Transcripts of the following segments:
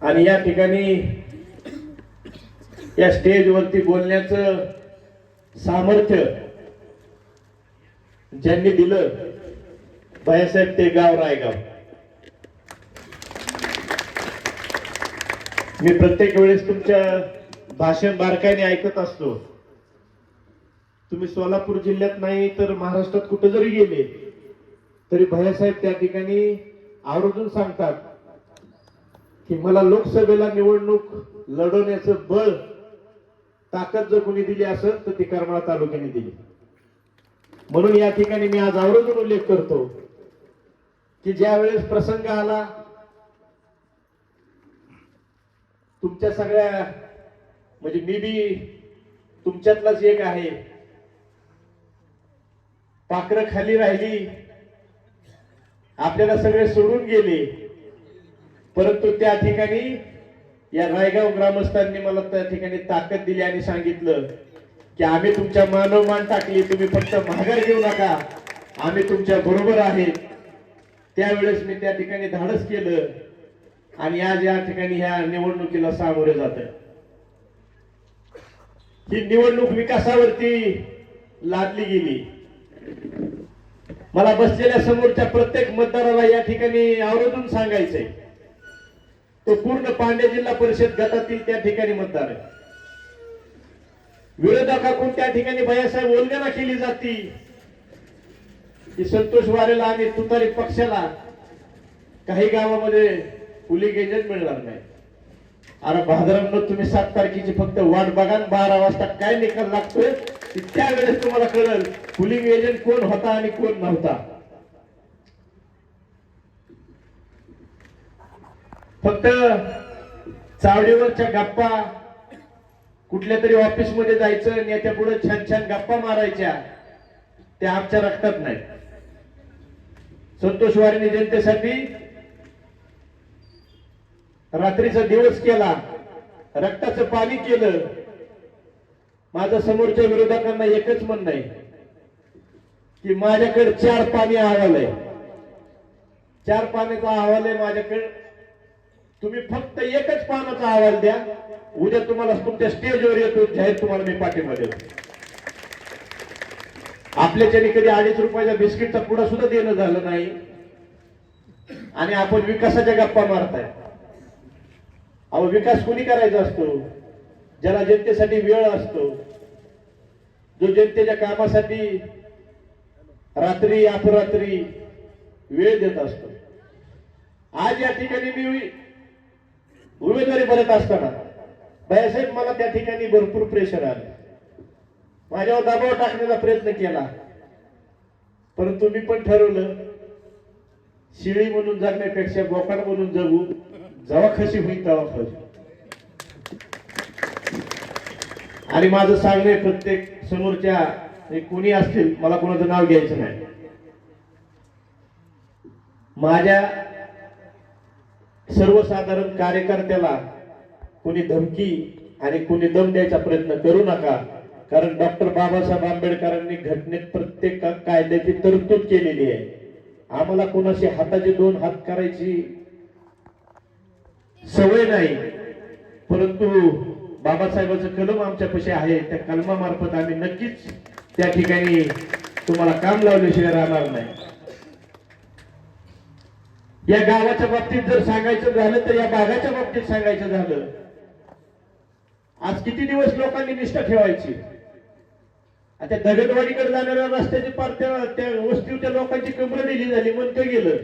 आणि या ठिकाणी या स्टेजवरती बोलण्याचं सामर्थ्य ज्यांनी दिलं भैयासाहेब ते गाव रायगाव. मी प्रत्येक वेळेस तुमच्या भाषण बारकाईने ऐकत असतो. तुम्ही सोलापूर जिल्ह्यात नाही तर महाराष्ट्रात कुठे जरी गेले तरी भैयासाहेब त्या ठिकाणी आवर्जून सांगतात की मला लोकसभेला निवडणूक लढवण्याचं बळ ताकद जर कोणी दिली असेल तर ती करमाळा तालुक्याने दिली. म्हणून या ठिकाणी मी आज आवर्जून उल्लेख करतो की ज्या वेळेस प्रसंग आला तुमच्या सगळ्या म्हणजे मी बी तुमच्यातलाच एक आहे. पाखरं खाली राहिली, आपल्याला सगळे सोडून गेले, परंतु त्या ठिकाणी या रायगाव ग्रामस्थांनी मला त्या ठिकाणी ताकद दिली आणि सांगितलं की आम्ही तुमच्या मानवमान टाकली, तुम्ही फक्त माघार घेऊ नका, आम्ही तुमच्या बरोबर आहेत. त्यावेळेस मी त्या ठिकाणी धाडस केलं आणि आज या ठिकाणी ह्या निवडणुकीला सामोरे जात आहे. ही निवडणूक विकासावरती लादली गेली. मला बसलेल्या समोरच्या प्रत्येक मतदाराला या ठिकाणी आवर्जून सांगायचंय, तो पूर्ण पांड्या जिल्हा परिषद गटातील त्या ठिकाणी मतदार आहे. विरोधकाकडून त्या ठिकाणी भैयासाहेब वल्गना केली जाती की संतोष वारेला आणि तुतारी पक्षाला काही गावामध्ये पोलिंग एजंट मिळणार नाही. अरे भाद्रांनो, तुम्ही 7 तारखेची फक्त वाट बघा, 12 वाजता काय निकाल लागतोय त्यावेळेस तुम्हाला कळेल पोलिंग एजंट कोण होता आणि कोण नव्हता. फक्त चावडीवरच्या गप्पा, कुठल्या तरी ऑफिस मध्ये जायचं नेत्या पुढे छान छान गप्पा मारायच्या, त्या आमच्या रक्तात नाही. संतोष वारेने जनतेसाठी रात्रीचा दिवस केला, रक्ताचं पाणी केलं. माझं समोरच्या विरोधकांना एकच म्हणणं आहे की माझ्याकडे 4 पाणी अहवाल आहे, 4 पाण्याचा अहवाल आहे माझ्याकडे. तुम्ही फक्त एकच पानाचा अहवाल द्या, उद्या तुम्हाला तुमच्या स्टेजवर येतो जाहीर तुम्हाला मी पाठिंबा देतो. आपल्याच्याने कधी 2.5 रुपयाच्या बिस्किटचा पुडा सुद्धा देणं झालं नाही आणि आपण विकासाच्या गप्पा मारताय. अहो, विकास कोणी करायचा असतो? ज्याला जनतेसाठी वेळ असतो, जो जनतेच्या कामासाठी रात्री अपरात्री वेळ देत असतो. आज या ठिकाणी मी उमेदवारी भरत असताना भैयासाहेब मला त्या ठिकाणी भरपूर प्रेशर आलं, माझ्यावर दबाव टाकण्याचा प्रयत्न केला, परंतु मी पण ठरवलं शिळी म्हणून जगण्यापेक्षा बोकाड म्हणून जगू, जेव्हा खशी होईल तेव्हा खशी. आणि माझं सांगणे प्रत्येक समोरच्या कोणी असतील, मला कोणाचं नाव घ्यायचं नाही, माझ्या सर्वसाधारण कार्यकर्त्याला कोणी धमकी आणि कोणी दम द्यायचा प्रयत्न करू नका. कारण डॉक्टर बाबासाहेब आंबेडकरांनी घटनेत प्रत्येक कायद्याची तरतूद केलेली आहे. आम्हाला कोणाशी हाताचे 2 हात करायची सवय नाही, परंतु बाबासाहेबांचं कलम आमच्यापाशी आहे, त्या कलमामार्फत आम्ही नक्कीच त्या ठिकाणी तुम्हाला काम लावल्याशिवाय राहणार नाही. या गावाच्या बाबतीत जर सांगायचं झालं तर या भागाच्या बाबतीत सांगायचं झालं, आज किती दिवस लोकांनी निष्ठा ठेवायची. आता दगडवाडीकडे जाणाऱ्या रस्त्याची पार त्या वस्तीच्या लोकांची कमरं दिली झाली, म्हणतं गेलं.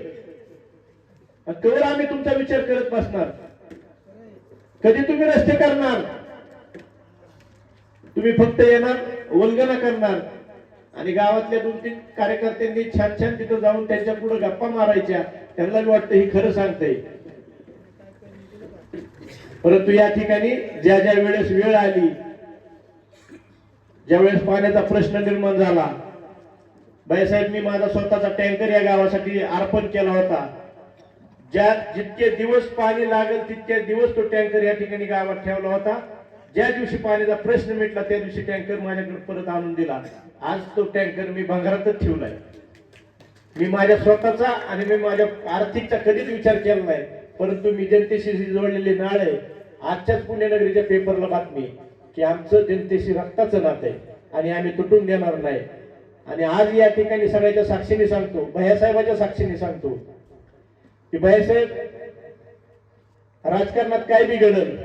कवर आम्ही तुमचा विचार करत बसणार? कधी तुम्ही रस्ते करणार? तुम्ही फक्त येणार, वल्गना करणार आणि गावातल्या 2-3 कार्यकर्त्यांनी छान छान तिथं जाऊन त्यांच्या पुढे गप्पा मारायच्या. त्यांना वाटतं ही खरं सांगतंय. परंतु या ठिकाणी ज्या ज्या वेळेस वेळ आली, ज्या वेळेस पाण्याचा प्रश्न निर्माण झाला, भैयासाहेब मी माझा स्वतःचा टँकर या गावासाठी अर्पण केला होता. जितके दिवस पाणी लागेल तितके दिवस तो टँकर या ठिकाणी गावात ठेवला होता. ज्या दिवशी पाण्याचा प्रश्न मिटला त्या दिवशी टँकर माझ्याकडे परत आणून दिला. आज तो टँकर मी भंगारातच ठेवलाय. मी माझ्या स्वतःचा आणि मी माझ्या आर्थिकचा कधीच विचार केला नाही. परंतु मी जनतेशी जोडलेली नाळ आहे. आजच्याच पुण्यनगरीच्या पेपरला बातमी की आमचं जनतेशी रक्ताचं नातं आहे आणि आम्ही तुटून देणार नाही. आणि आज या ठिकाणी सगळ्याच्या साक्षीने सांगतो, भैयासाहेबाच्या साक्षीने सांगतो की भैयासाहेब, राजकारणात काय बी घडल,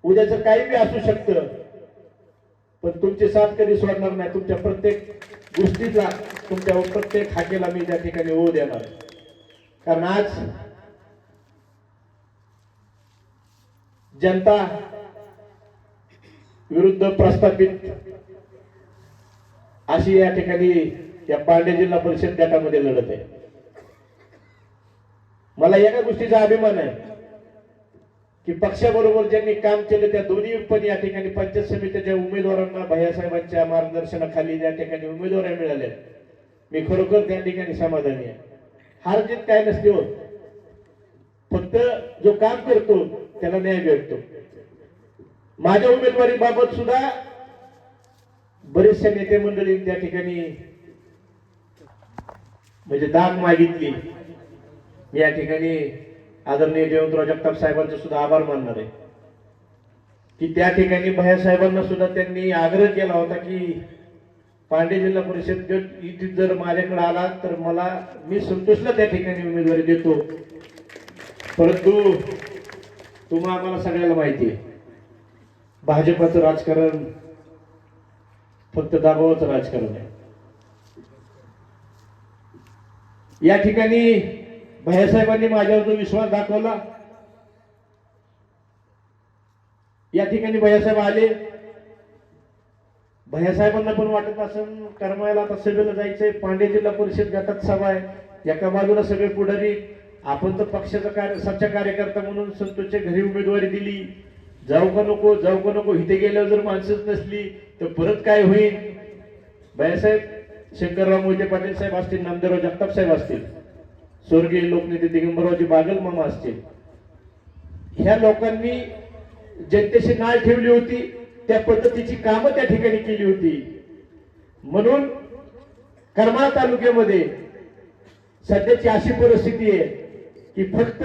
उद्याचं काही बी असू शकतं, पण तुमची साथ कधी सोडणार नाही. तुमच्या प्रत्येक गोष्टीला, तुमच्या प्रत्येक हाकेला मी त्या ठिकाणी होऊ देणार. कारण आज जनता विरुद्ध प्रस्थापित अशी या ठिकाणी या पांडे जिल्हा परिषद गटामध्ये लढत आहे. मला एका गोष्टीचा अभिमान आहे की पक्षाबरोबर ज्यांनी काम केलं त्या दोन्ही पण या ठिकाणी पंचायत समितीच्या उमेदवारांना भैयासाहेबांच्या मार्गदर्शनाखाली ज्या ठिकाणी उमेदवारी मिळाल्या, मी खरोखर त्या ठिकाणी समाधानी आहे. हार जीत काय नसते होत, फक्त जो काम करतो त्याला न्याय भेटतो. माझ्या उमेदवारी बाबत सुद्धा बरेचशा नेते मंडळी त्या ठिकाणी म्हणजे दाद मागितली. मी या ठिकाणी आदरणीय जयवंतराव जगताप साहेबांचे सुद्धा आभार मानणार आहे की त्या ठिकाणी भैयासाहेबांना सुद्धा त्यांनी आग्रह केला होता की पांडे जिल्हा परिषद गट जर माझ्याकडे आला तर मी संतोषला त्या ठिकाणी उमेदवारी देतो. परंतु तुम्हा आम्हाला सगळ्याला माहिती आहे, भाजपाचं राजकारण फक्त दबावाचं राजकारण आहे. या ठिकाणी भैयासाहेबांनी माझ्यावर जो विश्वास दाखवला, या ठिकाणी भैयासाहेब आले. भैयासाहेबांना पण वाटत असं करमायला आता सभेला जायचंय, पांडे जिल्हा परिषद गटात सभा आहे, एका बाजूला सगळे पुढारी, आपण तर पक्षाचा सच्चा कार्यकर्ता म्हणून संतोषच्या घरी उमेदवारी दिली, जाऊ का नको, इथे गेल्यावर जर माणसंच नसली तर परत काय होईल. भैयासाहेब, शंकरराव मोहिते पाटील साहेब असतील, नामदेवराव जगताप साहेब असतील, स्वर्गीय लोकनेते दिगंबररावजी बागल मामा असतील, ह्या लोकांनी जनतेशी नाळ ठेवली होती, त्या पद्धतीची कामं त्या ठिकाणी केली होती. म्हणून करमाळ तालुक्यामध्ये सध्याची अशी परिस्थिती आहे की फक्त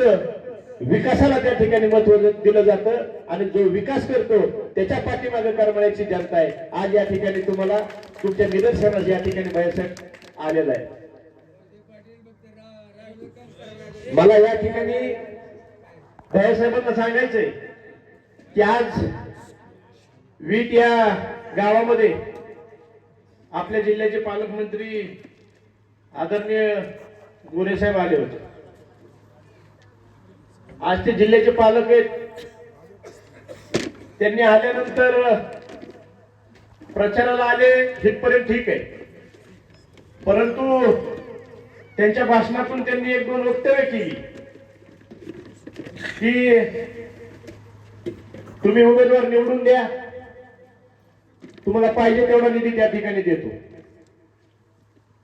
विकासाला त्या ठिकाणी महत्व दिलं जातं आणि जो विकास करतो त्याच्या पाठीमागे करमाळ्याची जनता आहे. आज या ठिकाणी तुम्हाला तुमच्या निदर्शनास या ठिकाणी भैयासाहेब आलेला आहे. मला या ठिकाणी भैयासाहेबांना सांगायचंय की आज वीट या गावामध्ये आपल्या जिल्ह्याचे पालकमंत्री आदरणीय गोरे साहेब आले होते. आज ते जिल्ह्याचे पालक आहेत. त्यांनी आल्यानंतर प्रचाराला आले तिथपर्यंत ठीक आहे, परंतु त्यांच्या भाषणातून त्यांनी एक दोन वक्तव्य केली की तुम्ही उमेदवार निवडून द्या, तुम्हाला पाहिजे तेवढा निधी त्या ठिकाणी देतो.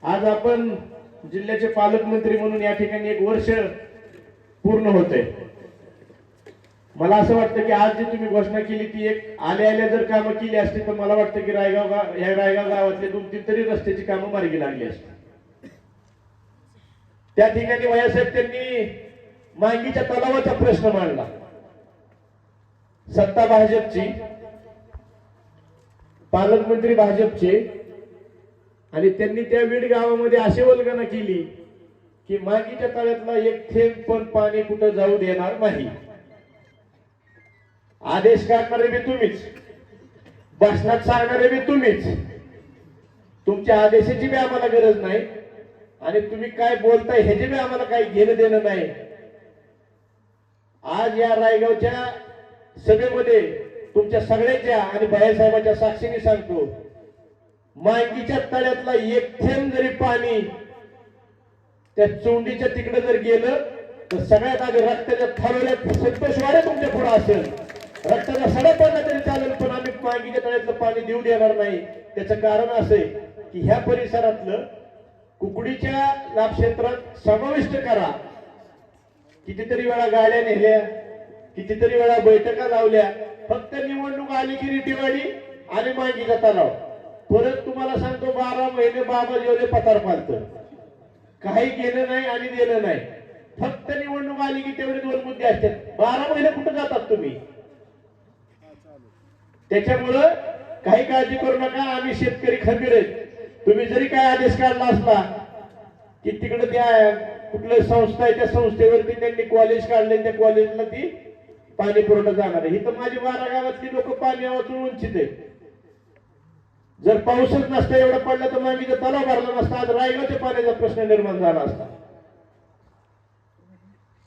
आज आपण जिल्ह्याचे पालकमंत्री म्हणून या ठिकाणी 1 वर्ष पूर्ण होते. मला असं वाटतं की आज जी तुम्ही घोषणा केली ती एक आल्या जर कामं केली असती तर मला वाटतं की रायगाव गावातले 2-3 तरी रस्त्याची कामं मार्गी लागली असती. त्या ठिकाणी भैयासाहेब त्यांनी मांगीच्या तलावाचा प्रश्न मांडला. सत्ता भाजपची, पालकमंत्री भाजपचे, आणि त्यांनी त्या वीड गावामध्ये अशी वल्गना केली की मांगीच्या तळ्यातला एक थेंब पण पाणी कुठं जाऊ देणार नाही. आदेश काढणारे बी तुम्हीच, भाषणात सांगणारे बी तुम्हीच. तुमच्या आदेशाची बी आम्हाला गरज नाही आणि तुम्ही काय बोलताय ह्याचे बी आम्हाला काही घेणं देणं नाही. आज या रायगावच्या सभेमध्ये तुमच्या सगळ्याच्या आणि भैयासाहेबांच्या साक्षीने सांगतो, मांगीच्या तळ्यातला एक थेंब जरी पाणी त्या चोंडीच्या तिकडे जर गेलं तर सगळ्यात आधी रक्ताच्या थारोळ्यात संतोषवाडे तुमच्या पुढे असेल, रक्ताचा सडा पडला तरी चालेल, पण आम्ही मांगीच्या तळ्यातलं पाणी देऊ देणार नाही. त्याचं कारण असे की ह्या परिसरातलं कुकडीच्या लाभक्षेत्रात समाविष्ट करा. कितीतरी वेळा गाड्या नेल्या, कितीतरी वेळा बैठका लावल्या, फक्त निवडणूक आली की रिटीवाडी आणि मांगीचा तलाव. परत तुम्हाला सांगतो 12 महिने बाबा जेवढे पतार पालत, काही घेणं नाही आणि देणं नाही. फक्त निवडणूक आली की तेवढे 2 मुद्दे असतात. 12 महिने कुठे जातात तुम्ही? त्याच्यामुळं काही काळजी करू नका. आम्ही शेतकरी खंबीर आहेत. तुम्ही जरी काय आदेश काढला असला की तिकडे त्या कुठल्या संस्था आहे त्या संस्थेवरती त्यांनी कॉलेज काढले, त्या कॉलेजला ती पाणी पुरवठा जाणार आहे. इथं माझी 12 गावातली लोक पाणी वाचून वंचित आहेत. जर पाऊसच नसता एवढा पडला तर मग जर तलाव भरला नसता आज रायगावच्या पाण्याचा प्रश्न निर्माण झाला असता.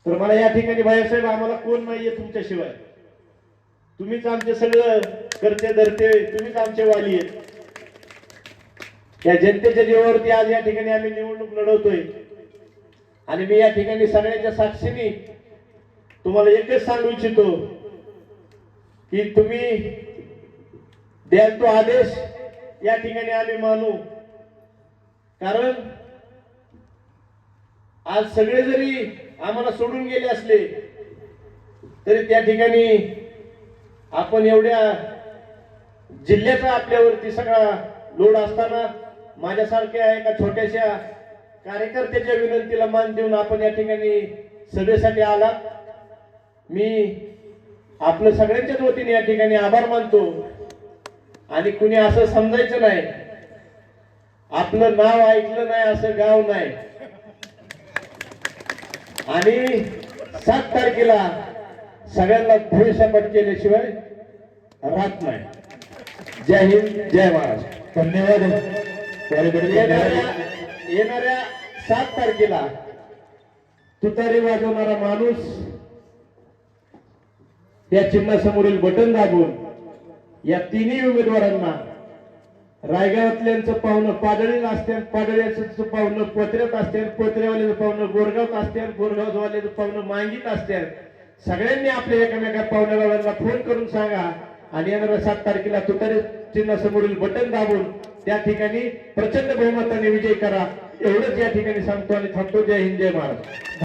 तर मला या ठिकाणी भाईसाहेब आम्हाला कोण नाहीये तुमच्याशिवाय. तुम्हीच आमचे सगळं करते धरते, तुम्हीच आमचे वाली आहेत. या जनतेच्या जीवावरती आज या ठिकाणी आम्ही निवडणूक लढवतोय. आणि मी या ठिकाणी सगळ्याच्या साक्षीने तुम्हाला एकच सांगू इच्छितो की तुम्ही द्याल तो आदेश या ठिकाणी आम्ही मानू. कारण आज सगळे जरी आम्हाला सोडून गेले असले तरी त्या ठिकाणी आपण एवढ्या जिल्ह्याचा आपल्यावरती सगळा लोड असताना माझ्यासारख्या एका छोट्याशा कार्यकर्त्याच्या विनंतीला मान देऊन आपण या ठिकाणी सभेसाठी आलात. मी आपलं सगळ्यांच्याच वतीने या ठिकाणी आभार मानतो. आणि कुणी असं समजायचं नाही आपलं नाव ऐकलं नाही असं गाव नाही. आणि 7 तारखेला सगळ्यांना भुईसपाट केल्याशिवाय राहत नाही. जय हिंद, जय महाराष्ट्र. धन्यवाद. येणाऱ्या 7 तारखेला तुतारी वाजवणारा माणूस या चिन्हासमोरील बटन दाबून या तिन्ही उमेदवारांना रायगावातल्यांचं पाहुणं पाडळीला असते, पाडळ्याचं पाहुणं पोत्र्यात असते, पोत्र्यावाल्याचं पाहुणं गोरगावात असते, गोरगाववाल्याचं पाहुणं मांगीत असते. सगळ्यांनी आपल्या एकामेका पाहुण्यागावांना फोन करून सांगा. आणि येणाऱ्या 7 तारखेला तुतारी चिन्हासमोरील बटन दाबून त्या ठिकाणी प्रचंड बहुमताने विजय करा. एवढंच या ठिकाणी सांगतो आणि थांबतो. जय हिंद, जय महाराष्ट्र.